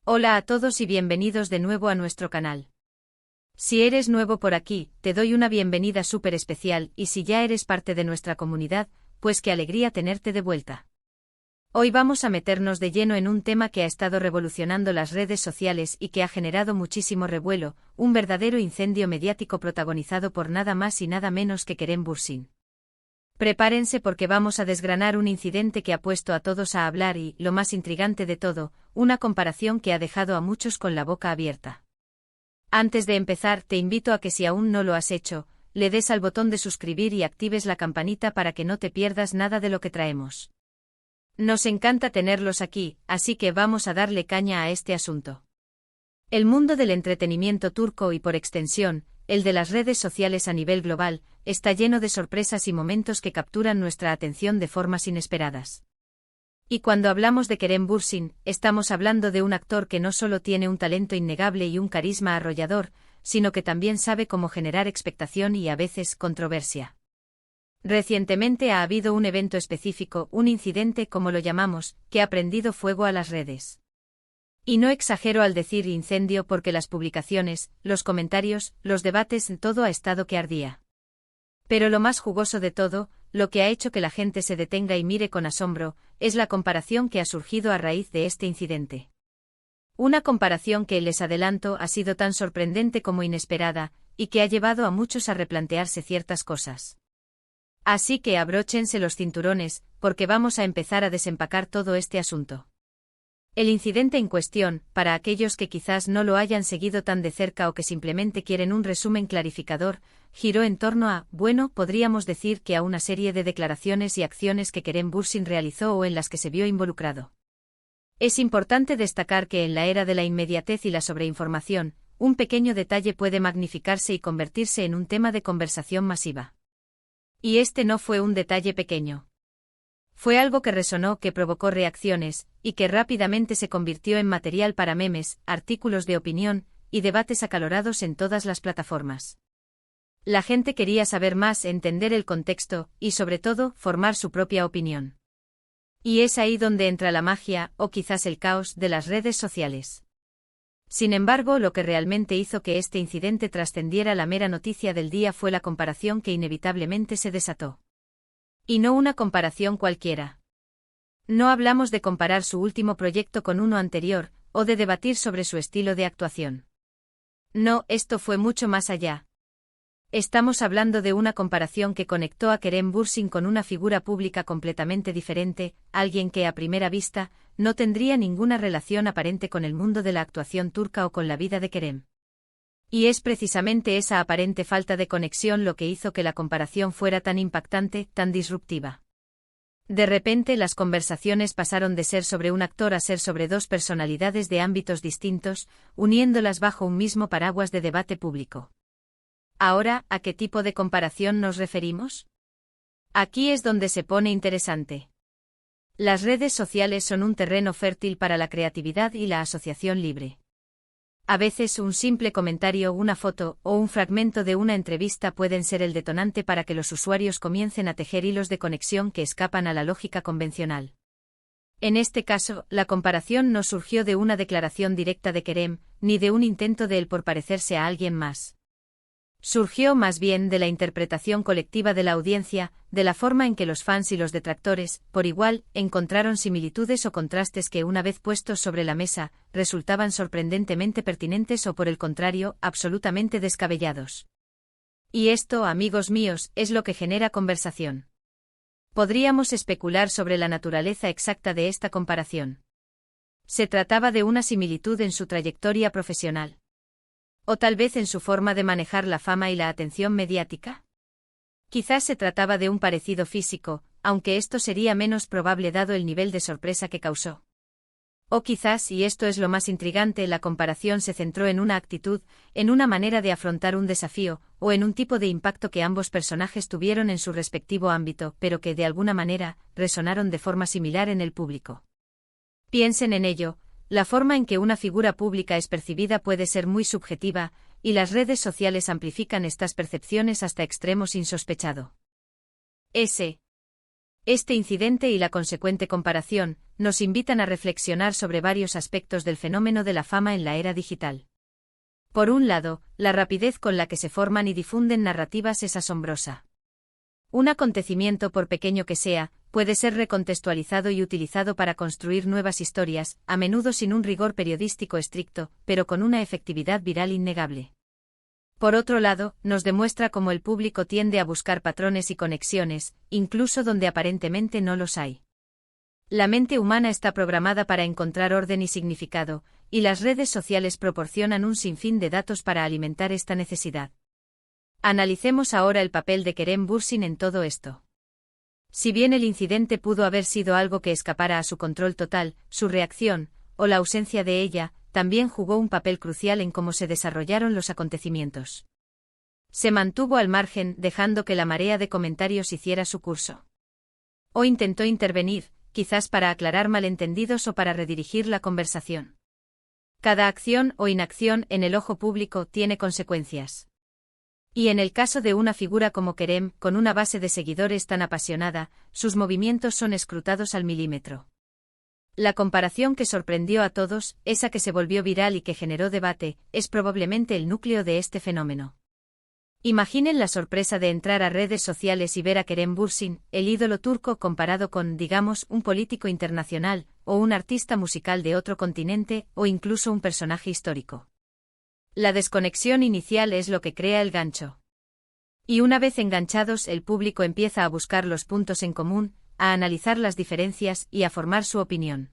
Hola a todos y bienvenidos de nuevo a nuestro canal. Si eres nuevo por aquí, te doy una bienvenida súper especial y si ya eres parte de nuestra comunidad, pues qué alegría tenerte de vuelta. Hoy vamos a meternos de lleno en un tema que ha estado revolucionando las redes sociales y que ha generado muchísimo revuelo, un verdadero incendio mediático protagonizado por nada más y nada menos que Kerem Bürsin. Prepárense porque vamos a desgranar un incidente que ha puesto a todos a hablar y, lo más intrigante de todo, una comparación que ha dejado a muchos con la boca abierta. Antes de empezar, te invito a que si aún no lo has hecho, le des al botón de suscribir y actives la campanita para que no te pierdas nada de lo que traemos. Nos encanta tenerlos aquí, así que vamos a darle caña a este asunto. El mundo del entretenimiento turco y por extensión, el de las redes sociales a nivel global, está lleno de sorpresas y momentos que capturan nuestra atención de formas inesperadas. Y cuando hablamos de Kerem Bürsin, estamos hablando de un actor que no solo tiene un talento innegable y un carisma arrollador, sino que también sabe cómo generar expectación y a veces controversia. Recientemente ha habido un evento específico, un incidente como lo llamamos, que ha prendido fuego a las redes. Y no exagero al decir incendio porque las publicaciones, los comentarios, los debates, todo ha estado que ardía. Pero lo más jugoso de todo, lo que ha hecho que la gente se detenga y mire con asombro, es la comparación que ha surgido a raíz de este incidente. Una comparación que, les adelanto, ha sido tan sorprendente como inesperada, y que ha llevado a muchos a replantearse ciertas cosas. Así que abróchense los cinturones, porque vamos a empezar a desempacar todo este asunto. El incidente en cuestión, para aquellos que quizás no lo hayan seguido tan de cerca o que simplemente quieren un resumen clarificador, giró en torno a, podríamos decir que a una serie de declaraciones y acciones que Kerem Bürsin realizó o en las que se vio involucrado. Es importante destacar que en la era de la inmediatez y la sobreinformación, un pequeño detalle puede magnificarse y convertirse en un tema de conversación masiva. Y este no fue un detalle pequeño. Fue algo que resonó, que provocó reacciones, y que rápidamente se convirtió en material para memes, artículos de opinión, y debates acalorados en todas las plataformas. La gente quería saber más, entender el contexto, y sobre todo, formar su propia opinión. Y es ahí donde entra la magia, o quizás el caos, de las redes sociales. Sin embargo, lo que realmente hizo que este incidente trascendiera la mera noticia del día fue la comparación que inevitablemente se desató. Y no una comparación cualquiera. No hablamos de comparar su último proyecto con uno anterior, o de debatir sobre su estilo de actuación. No, esto fue mucho más allá. Estamos hablando de una comparación que conectó a Kerem Bürsin con una figura pública completamente diferente, alguien que a primera vista, no tendría ninguna relación aparente con el mundo de la actuación turca o con la vida de Kerem. Y es precisamente esa aparente falta de conexión lo que hizo que la comparación fuera tan impactante, tan disruptiva. De repente las conversaciones pasaron de ser sobre un actor a ser sobre dos personalidades de ámbitos distintos, uniéndolas bajo un mismo paraguas de debate público. Ahora, ¿a qué tipo de comparación nos referimos? Aquí es donde se pone interesante. Las redes sociales son un terreno fértil para la creatividad y la asociación libre. A veces un simple comentario, una foto o un fragmento de una entrevista pueden ser el detonante para que los usuarios comiencen a tejer hilos de conexión que escapan a la lógica convencional. En este caso, la comparación no surgió de una declaración directa de Kerem, ni de un intento de él por parecerse a alguien más. Surgió más bien de la interpretación colectiva de la audiencia, de la forma en que los fans y los detractores, por igual, encontraron similitudes o contrastes que una vez puestos sobre la mesa, resultaban sorprendentemente pertinentes o por el contrario, absolutamente descabellados. Y esto, amigos míos, es lo que genera conversación. Podríamos especular sobre la naturaleza exacta de esta comparación. ¿Se trataba de una similitud en su trayectoria profesional? ¿O tal vez en su forma de manejar la fama y la atención mediática? Quizás se trataba de un parecido físico, aunque esto sería menos probable dado el nivel de sorpresa que causó. O quizás, y esto es lo más intrigante, la comparación se centró en una actitud, en una manera de afrontar un desafío, o en un tipo de impacto que ambos personajes tuvieron en su respectivo ámbito, pero que de alguna manera, resonaron de forma similar en el público. Piensen en ello. La forma en que una figura pública es percibida puede ser muy subjetiva, y las redes sociales amplifican estas percepciones hasta extremos insospechados. Este incidente y la consecuente comparación nos invitan a reflexionar sobre varios aspectos del fenómeno de la fama en la era digital. Por un lado, la rapidez con la que se forman y difunden narrativas es asombrosa. Un acontecimiento, por pequeño que sea, puede ser recontextualizado y utilizado para construir nuevas historias, a menudo sin un rigor periodístico estricto, pero con una efectividad viral innegable. Por otro lado, nos demuestra cómo el público tiende a buscar patrones y conexiones, incluso donde aparentemente no los hay. La mente humana está programada para encontrar orden y significado, y las redes sociales proporcionan un sinfín de datos para alimentar esta necesidad. Analicemos ahora el papel de Kerem Bürsin en todo esto. Si bien el incidente pudo haber sido algo que escapara a su control total, su reacción, o la ausencia de ella, también jugó un papel crucial en cómo se desarrollaron los acontecimientos. Se mantuvo al margen, dejando que la marea de comentarios hiciera su curso. O intentó intervenir, quizás para aclarar malentendidos o para redirigir la conversación. Cada acción o inacción en el ojo público tiene consecuencias. Y en el caso de una figura como Kerem, con una base de seguidores tan apasionada, sus movimientos son escrutados al milímetro. La comparación que sorprendió a todos, esa que se volvió viral y que generó debate, es probablemente el núcleo de este fenómeno. Imaginen la sorpresa de entrar a redes sociales y ver a Kerem Bürsin, el ídolo turco, comparado con, digamos, un político internacional, o un artista musical de otro continente, o incluso un personaje histórico. La desconexión inicial es lo que crea el gancho. Y una vez enganchados, el público empieza a buscar los puntos en común, a analizar las diferencias y a formar su opinión.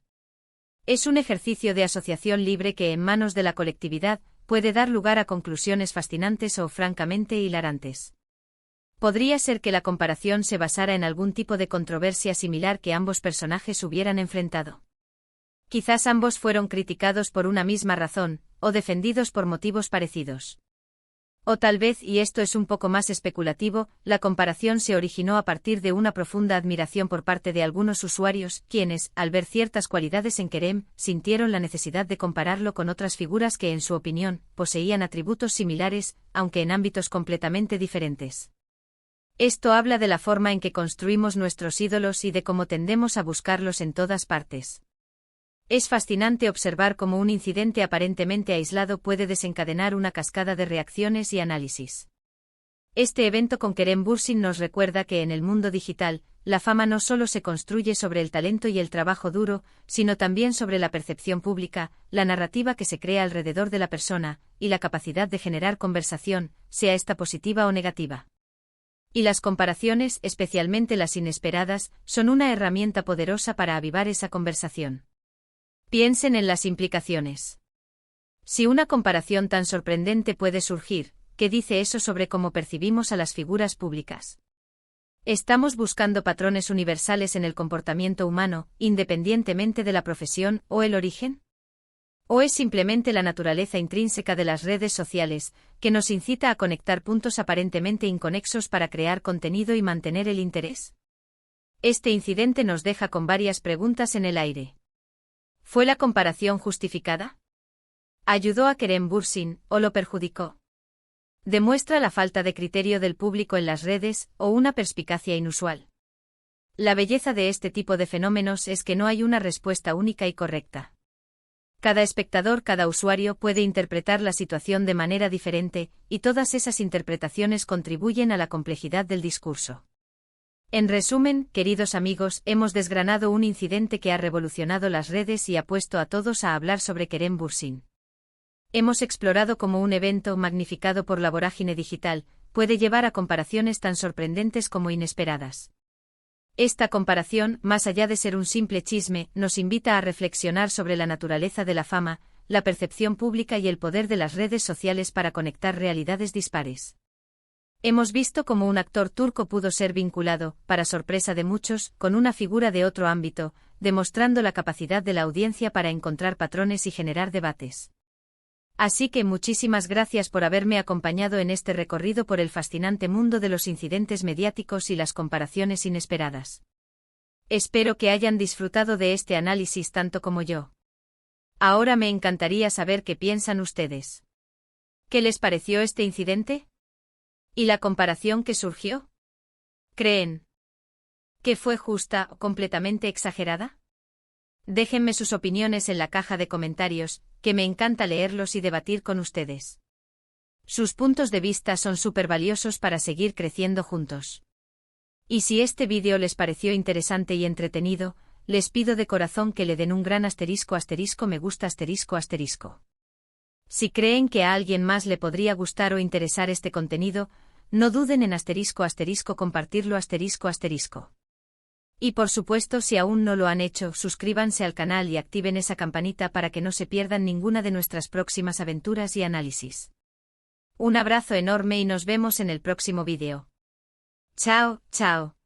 Es un ejercicio de asociación libre que, en manos de la colectividad, puede dar lugar a conclusiones fascinantes o francamente hilarantes. Podría ser que la comparación se basara en algún tipo de controversia similar que ambos personajes hubieran enfrentado. Quizás ambos fueron criticados por una misma razón, o defendidos por motivos parecidos. O tal vez, y esto es un poco más especulativo, la comparación se originó a partir de una profunda admiración por parte de algunos usuarios, quienes, al ver ciertas cualidades en Kerem, sintieron la necesidad de compararlo con otras figuras que, en su opinión, poseían atributos similares, aunque en ámbitos completamente diferentes. Esto habla de la forma en que construimos nuestros ídolos y de cómo tendemos a buscarlos en todas partes. Es fascinante observar cómo un incidente aparentemente aislado puede desencadenar una cascada de reacciones y análisis. Este evento con Kerem Bürsin nos recuerda que en el mundo digital, la fama no solo se construye sobre el talento y el trabajo duro, sino también sobre la percepción pública, la narrativa que se crea alrededor de la persona, y la capacidad de generar conversación, sea esta positiva o negativa. Y las comparaciones, especialmente las inesperadas, son una herramienta poderosa para avivar esa conversación. Piensen en las implicaciones. Si una comparación tan sorprendente puede surgir, ¿qué dice eso sobre cómo percibimos a las figuras públicas? ¿Estamos buscando patrones universales en el comportamiento humano, independientemente de la profesión o el origen? ¿O es simplemente la naturaleza intrínseca de las redes sociales, que nos incita a conectar puntos aparentemente inconexos para crear contenido y mantener el interés? Este incidente nos deja con varias preguntas en el aire. ¿Fue la comparación justificada? ¿Ayudó a Kerem Bürsin, o lo perjudicó? ¿Demuestra la falta de criterio del público en las redes, o una perspicacia inusual? La belleza de este tipo de fenómenos es que no hay una respuesta única y correcta. Cada espectador, cada usuario puede interpretar la situación de manera diferente, y todas esas interpretaciones contribuyen a la complejidad del discurso. En resumen, queridos amigos, hemos desgranado un incidente que ha revolucionado las redes y ha puesto a todos a hablar sobre Kerem Bürsin. Hemos explorado cómo un evento, magnificado por la vorágine digital, puede llevar a comparaciones tan sorprendentes como inesperadas. Esta comparación, más allá de ser un simple chisme, nos invita a reflexionar sobre la naturaleza de la fama, la percepción pública y el poder de las redes sociales para conectar realidades dispares. Hemos visto cómo un actor turco pudo ser vinculado, para sorpresa de muchos, con una figura de otro ámbito, demostrando la capacidad de la audiencia para encontrar patrones y generar debates. Así que muchísimas gracias por haberme acompañado en este recorrido por el fascinante mundo de los incidentes mediáticos y las comparaciones inesperadas. Espero que hayan disfrutado de este análisis tanto como yo. Ahora me encantaría saber qué piensan ustedes. ¿Qué les pareció este incidente? ¿Y la comparación que surgió? ¿Creen ¿Que fue justa o completamente exagerada? Déjenme sus opiniones en la caja de comentarios, que me encanta leerlos y debatir con ustedes. Sus puntos de vista son súper valiosos para seguir creciendo juntos. Y si este vídeo les pareció interesante y entretenido, les pido de corazón que le den un gran ** me gusta **. Si creen que a alguien más le podría gustar o interesar este contenido, no duden en ** compartirlo **. Y por supuesto, si aún no lo han hecho, suscríbanse al canal y activen esa campanita para que no se pierdan ninguna de nuestras próximas aventuras y análisis. Un abrazo enorme y nos vemos en el próximo vídeo. Chao, chao.